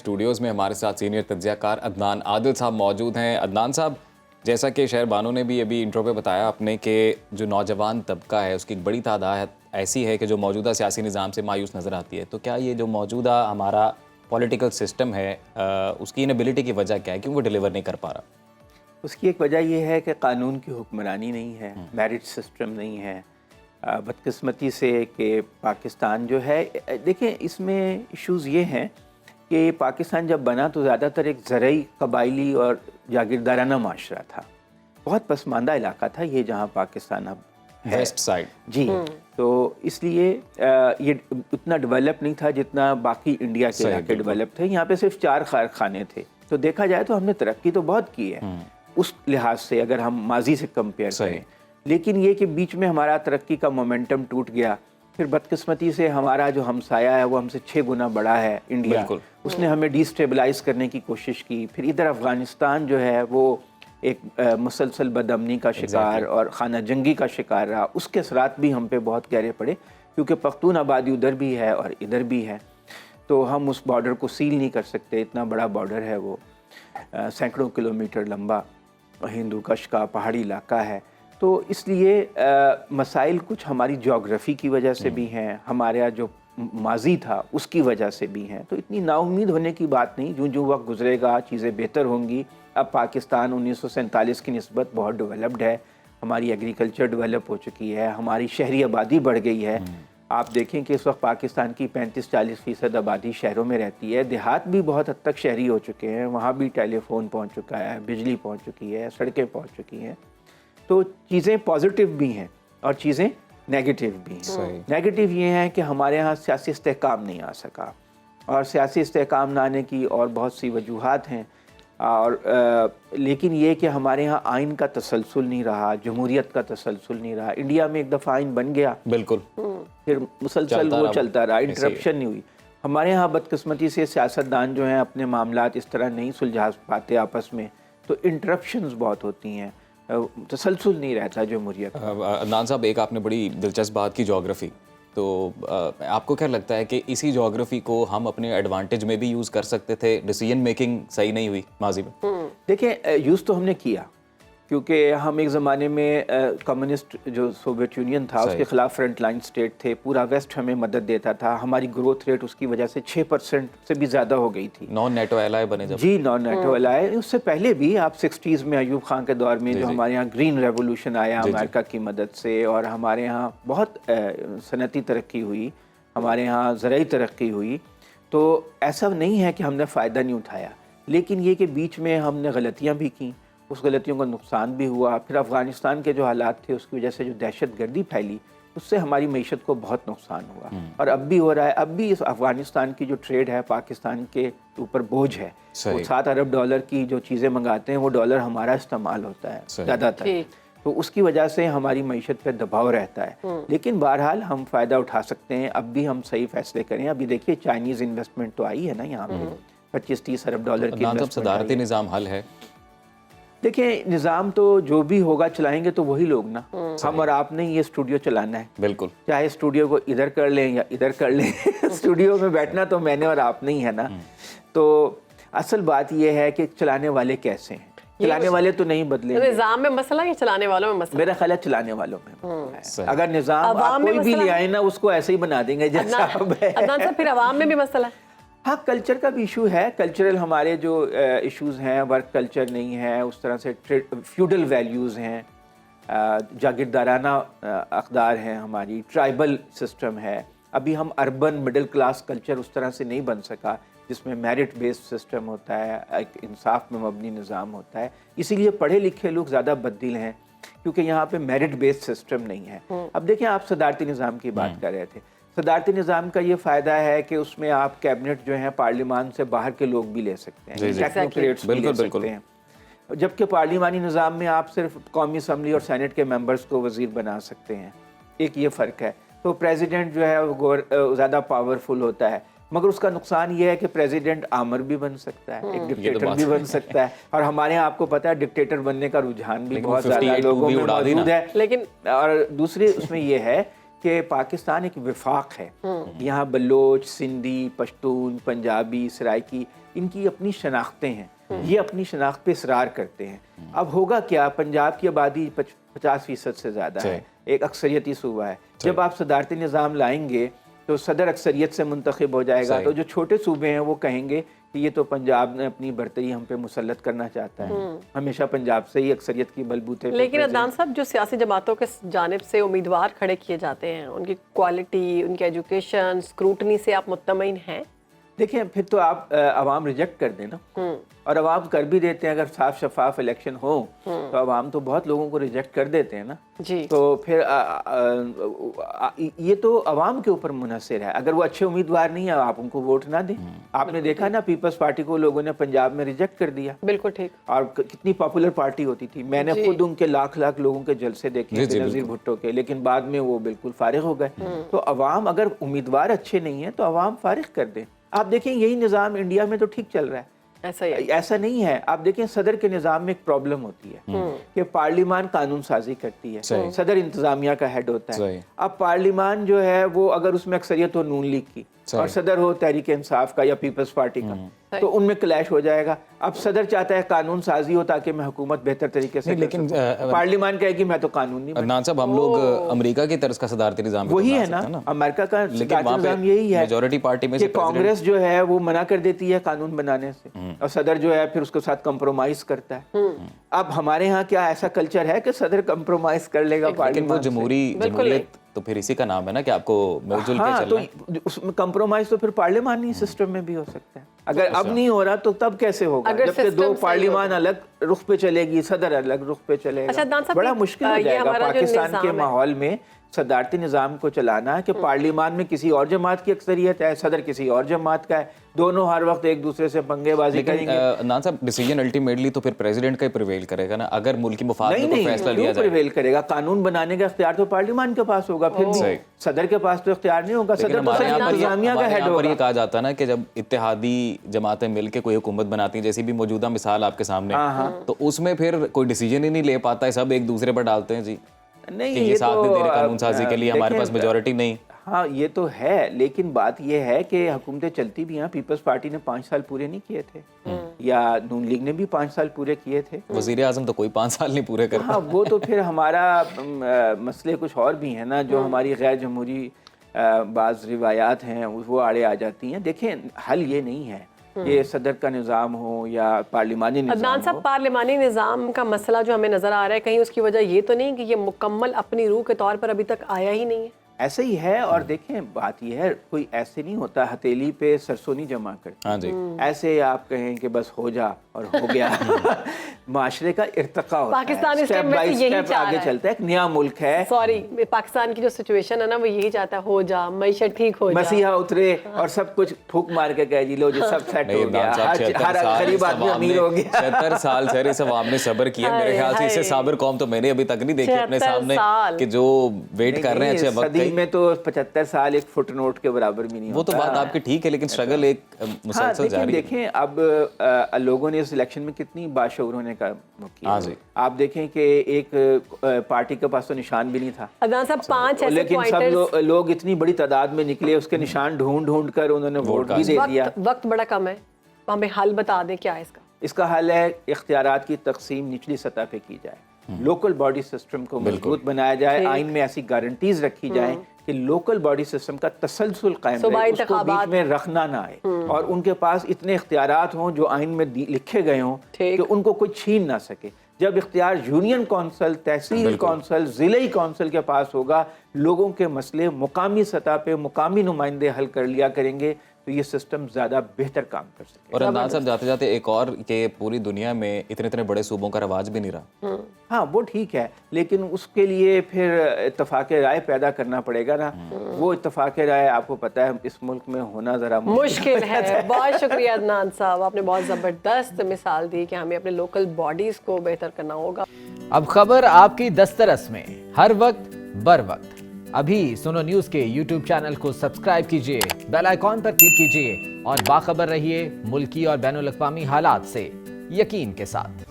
Studios میں ہمارے ساتھ سینئر تجزیہ کار عدنان عادل صاحب موجود ہیں. عدنان صاحب، جیسا کہ شہر بانو نے بھی ابھی انٹرو پہ بتایا آپ نے کہ جو نوجوان طبقہ ہے اس کی ایک بڑی تعداد ایسی ہے کہ جو موجودہ سیاسی نظام سے مایوس نظر آتی ہے. تو کیا یہ جو موجودہ ہمارا پولیٹیکل سسٹم ہے اس کی انیبلٹی کی وجہ کیا ہے؟ کیوں وہ ڈیلیور نہیں کر پا رہا؟ اس کی ایک وجہ یہ ہے کہ قانون کی حکمرانی نہیں ہے، میرٹ سسٹم نہیں ہے. بدقسمتی سے کہ پاکستان جو ہے، دیکھیں اس میں ایشوز یہ ہیں کہ پاکستان جب بنا تو زیادہ تر ایک زرعی، قبائلی اور جاگیردارانہ معاشرہ تھا. بہت پسماندہ علاقہ تھا یہ جہاں پاکستان اب ہے. West side. جی. تو اس لیے یہ اتنا ڈیولپ نہیں تھا جتنا باقی انڈیا کے علاقے ڈیولپ تھے. یہاں پہ صرف 4 کارخانے تھے. تو دیکھا جائے تو ہم نے ترقی تو بہت کی ہے اس لحاظ سے اگر ہم ماضی سے کمپیئر کریں. لیکن یہ کہ بیچ میں ہمارا ترقی کا مومنٹم ٹوٹ گیا. پھر بدقسمتی سے ہمارا جو ہمسایہ ہے وہ ہم سے 6 گنا بڑا ہے انڈیا. اس نے ہمیں ڈی اسٹیبلائز کرنے کی کوشش کی. پھر ادھر افغانستان جو ہے وہ ایک مسلسل بدامنی کا شکار اور خانہ جنگی کا شکار رہا. اس کے اثرات بھی ہم پہ بہت گہرے پڑے کیونکہ پختون آبادی ادھر بھی ہے اور ادھر بھی ہے. تو ہم اس بارڈر کو سیل نہیں کر سکتے. اتنا بڑا بارڈر ہے وہ، سینکڑوں کلومیٹر لمبا ہندو کش کا پہاڑی علاقہ ہے. تو اس لیے مسائل کچھ ہماری جغرافی کی وجہ سے بھی ہیں، ہمارا جو ماضی تھا اس کی وجہ سے بھی ہیں. تو اتنی نا امید ہونے کی بات نہیں. جو جو وقت گزرے گا چیزیں بہتر ہوں گی. اب پاکستان 1947 کی نسبت بہت ڈیولپڈ ہے. ہماری ایگریکلچر ڈیولپ ہو چکی ہے، ہماری شہری آبادی بڑھ گئی ہے. آپ دیکھیں کہ اس وقت پاکستان کی 35-40% آبادی شہروں میں رہتی ہے. دیہات بھی بہت حد تک شہری ہو چکے ہیں. وہاں بھی ٹیلی فون پہنچ چکا ہے، بجلی پہنچ چکی ہے، سڑکیں پہنچ چکی ہیں. تو چیزیں پازیٹیو بھی ہیں اور چیزیں نیگیٹیو بھی ہیں. نیگیٹیو یہ ہیں کہ ہمارے ہاں سیاسی استحکام نہیں آ سکا، اور سیاسی استحکام نہ آنے کی اور بہت سی وجوہات ہیں. اور لیکن یہ کہ ہمارے ہاں آئین کا تسلسل نہیں رہا، جمہوریت کا تسلسل نہیں رہا. انڈیا میں ایک دفعہ آئین بن گیا، بالکل، پھر مسلسل وہ چلتا رہا، انٹرپشن نہیں ہوئی. ہمارے ہاں بدقسمتی سے سیاستدان جو ہیں اپنے معاملات اس طرح نہیں سلجھا پاتے آپس میں، تو انٹرپشنز بہت ہوتی ہیں، تسلسل نہیں رہتا جمہوریت. عدنان صاحب، ایک آپ نے بڑی دلچسپ بات کی جغرافی. تو آپ کو کیا لگتا ہے کہ اسی جغرافی کو ہم اپنے ایڈوانٹیج میں بھی یوز کر سکتے تھے؟ ڈیسیژن میکنگ صحیح نہیں ہوئی ماضی میں. دیکھیں یوز تو ہم نے کیا، کیونکہ ہم ایک زمانے میں کمیونسٹ جو سوویت یونین تھا اس کے خلاف فرنٹ لائن سٹیٹ تھے. پورا ویسٹ ہمیں مدد دیتا تھا. ہماری گروتھ ریٹ اس کی وجہ سے 6% سے بھی زیادہ ہو گئی تھی. نان نیٹو ایلائے بنے جب. جی، نان نیٹو ایلائے. اس سے پہلے بھی آپ 60s میں ایوب خان کے دور میں جو ہمارے یہاں گرین ریولوشن آیا امریکہ کی مدد سے، اور ہمارے یہاں بہت صنعتی ترقی ہوئی، ہمارے ہاں زرعی ترقی ہوئی. تو ایسا نہیں ہے کہ ہم نے فائدہ نہیں اٹھایا، لیکن یہ کہ بیچ میں ہم نے غلطیاں بھی کیں، اس غلطیوں کا نقصان بھی ہوا. پھر افغانستان کے جو حالات تھے اس کی وجہ سے جو دہشت گردی پھیلی، اس سے ہماری معیشت کو بہت نقصان ہوا، اور اب بھی ہو رہا ہے. اب بھی اس افغانستان کی جو ٹریڈ ہے پاکستان کے اوپر بوجھ ہے. وہ $7 ارب کی جو چیزیں منگاتے ہیں وہ ڈالر ہمارا استعمال ہوتا ہے زیادہ تر. تو اس کی وجہ سے ہماری معیشت پہ دباؤ رہتا ہے. لیکن بہرحال ہم فائدہ اٹھا سکتے ہیں. اب بھی ہم صحیح فیصلے کریں. ابھی دیکھیے چائنیز انویسٹمنٹ تو آئی ہے نا یہاں پہ، $25-30 ارب کی. صدارتی نظام حل ہے؟ دیکھیں نظام تو جو بھی ہوگا چلائیں گے تو وہی لوگ نا. ہم اور آپ نے یہ اسٹوڈیو چلانا ہے. بالکل. چاہے اسٹوڈیو کو ادھر کر لیں یا ادھر کر لیں، اسٹوڈیو میں بیٹھنا تو میں نے اور آپ نہیں ہے نا. تو اصل بات یہ ہے کہ چلانے والے کیسے ہیں. چلانے والے تو نہیں بدلے. نظام میں مسئلہ یا چلانے والوں میں مسئلہ؟ میرا خیال ہے چلانے والوں میں. اگر نظام آپ کوئی بھی لے آئے نا اس کو ایسے ہی بنا دیں گے جیسا اب ہے. عدنان صاحب، پھر عوام میں بھی مسئلہ ہے. ہاں، کلچر کا بھی ایشو ہے. کلچرل ہمارے جو ایشوز ہیں، ورک کلچر نہیں ہے اس طرح سے، فیوڈل ویلیوز ہیں، جاگیردارانہ اقدار ہیں، ہماری ٹرائبل سسٹم ہے. ابھی ہم اربن مڈل کلاس کلچر اس طرح سے نہیں بن سکا جس میں میرٹ بیسڈ سسٹم ہوتا ہے، ایک انصاف میں مبنی نظام ہوتا ہے. اسی لیے پڑھے لکھے لوگ زیادہ بددل ہیں کیونکہ یہاں پہ میرٹ بیسڈ سسٹم نہیں ہے. اب دیکھیں، آپ صدارتی نظام کی بات کر رہے تھے. صدارتی نظام کا یہ فائدہ ہے کہ اس میں آپ کیبنٹ جو ہیں پارلیمان سے باہر کے لوگ بھی لے سکتے ہیں، ٹیکنوکریٹس بھی لے سکتے ہیں. جبکہ پارلیمانی نظام میں آپ صرف قومی اسمبلی اور سینٹ کے ممبرز کو وزیر بنا سکتے ہیں. ایک یہ فرق ہے. تو پریزیڈنٹ جو ہے وہ زیادہ پاورفل ہوتا ہے، مگر اس کا نقصان یہ ہے کہ پریزیڈنٹ آمر بھی بن سکتا ہے، ایک ڈکٹیٹر بھی بن سکتا ہے. اور ہمارے یہاں آپ کو پتہ ہے ڈکٹیٹر بننے کا رجحان بھی بہت زیادہ لوگوں میں موجود ہے. لیکن اور دوسری اس میں یہ ہے کہ پاکستان ایک وفاق ہے. یہاں بلوچ، سندھی، پشتون، پنجابی، سرائکی، ان کی اپنی شناختیں ہیں. یہ اپنی شناخت پہ اصرار کرتے ہیں. اب ہوگا کیا، پنجاب کی آبادی 50% سے زیادہ ہے، ایک اکثریتی صوبہ ہے. جب آپ صدارتی نظام لائیں گے تو صدر اکثریت سے منتخب ہو جائے گا، تو جو چھوٹے صوبے ہیں وہ کہیں گے کہ یہ تو پنجاب نے اپنی برتری ہم پہ مسلط کرنا چاہتا ہے، ہمیشہ پنجاب سے ہی اکثریت کی بلبوتے پہ. لیکن عدنان صاحب، جو سیاسی جماعتوں کے جانب سے امیدوار کھڑے کیے جاتے ہیں، ان کی کوالٹی، ان کی ایجوکیشن، اسکروٹنی سے آپ مطمئن ہیں؟ دیکھیں پھر تو آپ عوام ریجیکٹ کر دیں نا، اور عوام کر بھی دیتے ہیں. اگر صاف شفاف الیکشن ہو تو عوام تو بہت لوگوں کو ریجیکٹ کر دیتے ہیں نا. جی. تو پھر یہ تو عوام کے اوپر منحصر ہے. اگر وہ اچھے امیدوار نہیں ہیں آپ ان کو ووٹ نہ دیں. آپ نے دیکھا نا پیپلز پارٹی کو لوگوں نے پنجاب میں ریجیکٹ کر دیا. بالکل ٹھیک. اور کتنی پاپولر پارٹی ہوتی تھی. میں نے خود ان کے لاکھ لوگوں کے جلسے دیکھے بے نظیر بھٹو کے، لیکن بعد میں وہ بالکل فارغ ہو گئے. تو عوام اگر امیدوار اچھے نہیں ہیں تو عوام فارغ کر دیں. آپ دیکھیں یہی نظام انڈیا میں تو ٹھیک چل رہا ہے. ایسا نہیں ہے. آپ دیکھیں صدر کے نظام میں ایک پرابلم ہوتی ہے کہ پارلیمان قانون سازی کرتی ہے، صدر انتظامیہ کا ہیڈ ہوتا ہے. اب پارلیمان جو ہے وہ اگر اس میں اکثریت ہو نون لیگ کی اور صدر ہو تحریک انصاف کا یا پیپلز پارٹی کا، تو ان میں کلیش ہو جائے گا. اب صدر چاہتا ہے قانون سازی ہو تاکہ میں حکومت بہتر طریقے سے، لیکن پارلیمان کہے گی میں تو قانون نہیں. عدنان صاحب، ہم لوگ امریکہ کی طرز کا صدارتی نظام وہی ہے نا، امریکہ کا صدارتی نظام یہی ہے میجورٹی پارٹی میں کہ کانگریس جو ہے وہ منع کر دیتی ہے قانون بنانے سے، اور صدر جو ہے پھر اس کے ساتھ کمپرومائز کرتا ہے. اب ہمارے ہاں کیا ایسا کلچر ہے کہ صدر کمپرومائز کر لے گا پارلیمان سے؟ جمہوریت تو پھر اسی کا نام ہے نا کہ آپ کو مل جل کے چلنا ہے. تو اس میں کمپرومائز تو پھر پارلیمانی سسٹم میں بھی ہو سکتا ہے. اگر اب نہیں ہو رہا تو تب کیسے ہوگا جبکہ دو پارلیمان الگ رخ پہ چلے گی، صدر الگ رخ پہ چلے گا. بڑا مشکل ہو جائے گا پاکستان کے ماحول میں صدارتی نظام کو چلانا کہ پارلیمان میں کسی اور جماعت کی اکثریت ہے، صدر کسی اور جماعت کا ہے، دونوں ہر وقت ایک دوسرے سے پنگے بازی کریں گے. عدنان صاحب، ڈیسیجن الٹیمیٹلی تو پھر پریزیڈنٹ کا ہی پریویل کرے گا نا. اگر ملکی مفاد میں کوئی فیصلہ لیا جائے، پریویل کرے گا. قانون بنانے کا اختیار تو پارلیمان کے پاس ہوگا، پھر بھی صدر کے پاس تو اختیار نہیں ہوگا. صدر تو صرف انتظامیہ کا ہیڈ ہوگا. یہ کہا جاتا ہے نا کہ جب اتحادی جماعتیں مل کے کوئی حکومت بناتی ہیں، جیسی بھی موجودہ مثال آپ کے سامنے، تو اس میں پھر کوئی ڈیسیجن ہی نہیں لے پاتا ہے، سب ایک دوسرے پر ڈالتے ہیں جی نہیں یہ ساتھ نہیں دے رہے قانون سازی کے لیے، ہمارے پاس میجورٹی نہیں. ہاں یہ تو ہے، لیکن بات یہ ہے کہ حکومتیں چلتی بھی ہیں. پیپلز پارٹی نے 5 سال پورے نہیں کیے تھے، یا نون لیگ نے بھی 5 سال پورے کیے تھے. وزیر اعظم تو کوئی 5 سال نہیں پورے کرتا. ہاں وہ تو پھر ہمارا مسئلے کچھ اور بھی ہیں نا، جو ہماری غیر جمہوری بعض روایات ہیں وہ آڑے آ جاتی ہیں. دیکھیں حل یہ نہیں ہے یہ صدر کا نظام ہو یا پارلیمانی نظام ہو. عدنان صاحب، پارلیمانی نظام کا مسئلہ جو ہمیں نظر آ رہا ہے، کہیں اس کی وجہ یہ تو نہیں کہ یہ مکمل اپنی روح کے طور پر ابھی تک آیا ہی نہیں ہے؟ ایسا ہی ہے. اور دیکھیں بات یہ ہے، کوئی ایسے نہیں ہوتا ہتھیلی پہ سرسوں نہیں جمع کرتا. ہاں جی، ایسے آپ کہیں کہ بس ہو جا اور ہو گیا. معاشرے کا ارتقا ہوتا ہے، پاکستان اس سٹیپ بائی سٹیپ آگے چلتا ہے. ایک نیا ملک ہے. پاکستان کی جو سچویشن ہے نا، وہ یہی چاہتا ہے ہو جا، معیشت ٹھیک ہو جا، مسیحا اترے اور سب کچھ پھوک مار کے کہہ جی لو جی سب سیٹ ہو گیا، ہر غریب آدمی امیر ہو گیا. 76 سال سر اس عوام نے صبر کیا. میرے خیال سے اس سے صابر قوم تو میں نے ابھی تک نہیں دیکھی اپنے سامنے کہ جو ویٹ کر رہے ہیں اچھے وقت صدی میں. تو 75 سال ایک فٹ نوٹ کے برابر بھی نہیں ہوتا. وہ تو بات آپ کی ٹھیک ہے، لیکن اسٹرگل ایک مسلسل جاری ہے. دیکھیں اب لوگوں نے اس الیکشن میں کتنی باشعور ہونے کا کیا. آپ دیکھیں کہ ایک پارٹی کے پاس تو نشان بھی نہیں تھا. عدنان صاحب 5 ایسے لیکن سب لوگ اتنی بڑی تعداد میں نکلے، اس کے نشان ڈھونڈ کر انہوں نے ووٹ بھی دے دیا. وقت بڑا کم ہے، ہمیں حل بتا دیں کیا ہے اس کا. اس کا حل ہے اختیارات کی تقسیم نچلی سطح پہ کی جائے، لوکل باڈی سسٹم کو مضبوط بنایا جائے، آئین میں ایسی گارنٹیز رکھی جائیں کہ لوکل باڈی سسٹم کا تسلسل قائم رہے، اس کو بیچ میں رکھنا نہ آئے، اور ان کے پاس اتنے اختیارات ہوں جو آئین میں لکھے گئے ہوں کہ ان کو کوئی چھین نہ سکے. جب اختیار یونین کونسل، تحصیل کونسل، ضلعی کونسل کے پاس ہوگا، لوگوں کے مسئلے مقامی سطح پہ مقامی نمائندے حل کر لیا کریں گے، تو یہ سسٹم زیادہ بہتر کام کر سکے. اور عدنان صاحب جاتے جاتے ایک اور کہ پوری دنیا میں اتنے بڑے صوبوں کا رواج بھی نہیں رہا. ہاں وہ ٹھیک ہے، لیکن اس کے لیے پھر اتفاق رائے پیدا کرنا پڑے گا نا. وہ اتفاق رائے آپ کو پتہ ہے اس ملک میں ہونا ذرا مشکل ہے. بہت شکریہ عدنان صاحب، آپ نے بہت زبردست مثال دی کہ ہمیں اپنے لوکل باڈیز کو بہتر کرنا ہوگا. اب خبر آپ کی دسترس میں، ہر وقت بر وقت. ابھی سنو نیوز کے یوٹیوب چینل کو سبسکرائب کیجئے، بیل آئیکن پر کلک کیجئے اور باخبر رہیے ملکی اور بین الاقوامی حالات سے یقین کے ساتھ.